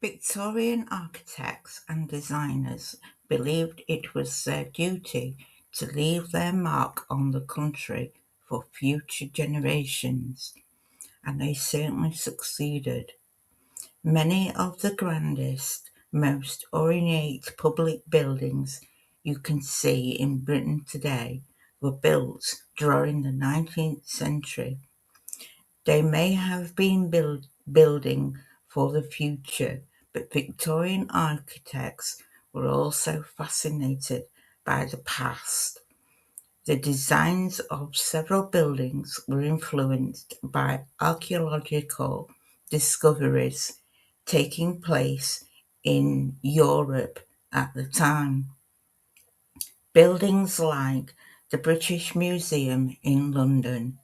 Victorian architects and designers believed it was their duty to leave their mark on the country for future generations, and they certainly succeeded. Many of the grandest, most ornate public buildings you can see in Britain today were built during the 19th century. They may have been building for the future, but Victorian architects were also fascinated by the past. The designs of several buildings were influenced by archaeological discoveries taking place in Europe at the time. Buildings like the British Museum in London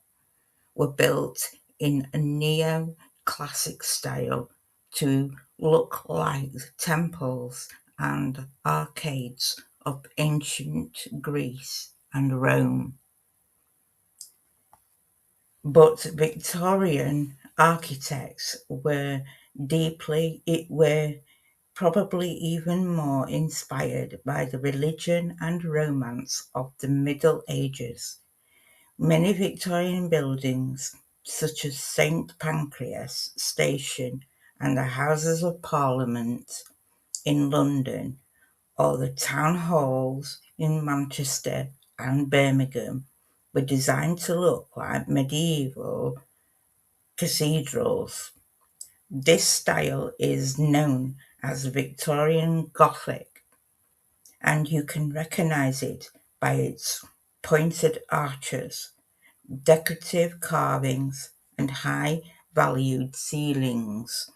were built in a neo-classic style to look like the temples and arcades of ancient Greece and Rome. But Victorian architects were probably even more inspired by the religion and romance of the Middle Ages. Many Victorian buildings, such as St Pancras Station and the Houses of Parliament in London, or the town halls in Manchester and Birmingham, were designed to look like medieval cathedrals. This style is known as Victorian Gothic, and you can recognize it by its pointed arches, decorative carvings, and high-valued ceilings.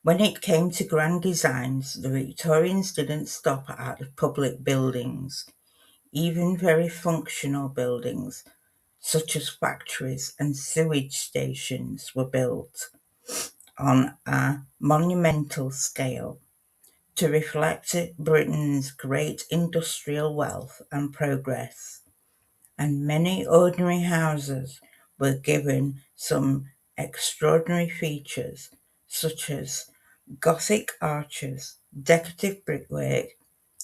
When it came to grand designs, the Victorians didn't stop at public buildings. Even very functional buildings, such as factories and sewage stations, were built on a monumental scale to reflect Britain's great industrial wealth and progress, and many ordinary houses were given some extraordinary features such as Gothic arches, decorative brickwork,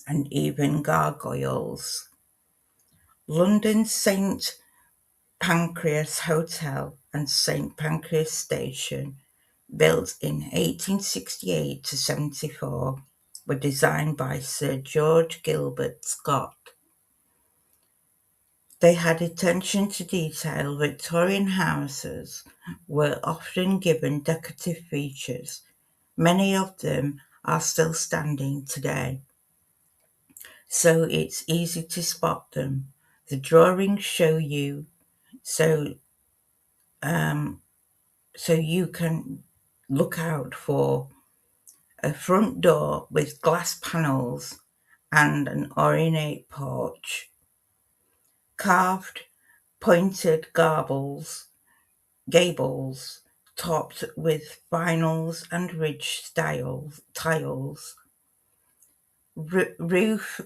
and even gargoyles. London's St Pancras Hotel and St Pancras Station, built in 1868 to 74, were designed by Sir George Gilbert Scott. They had attention to detail. Victorian houses were often given decorative features. Many of them are still standing today, so it's easy to spot them. The drawings show you so um, so you can look out for a front door with glass panels and an ornate porch, carved pointed gables topped with finals and ridge tiles, roof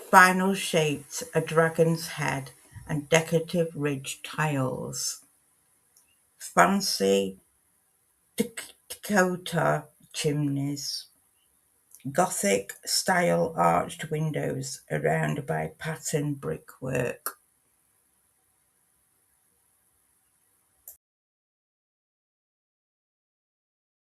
final shaped a dragon's head and decorative ridge tiles, fancy Dakota chimneys, Gothic style arched windows around by patterned brickwork.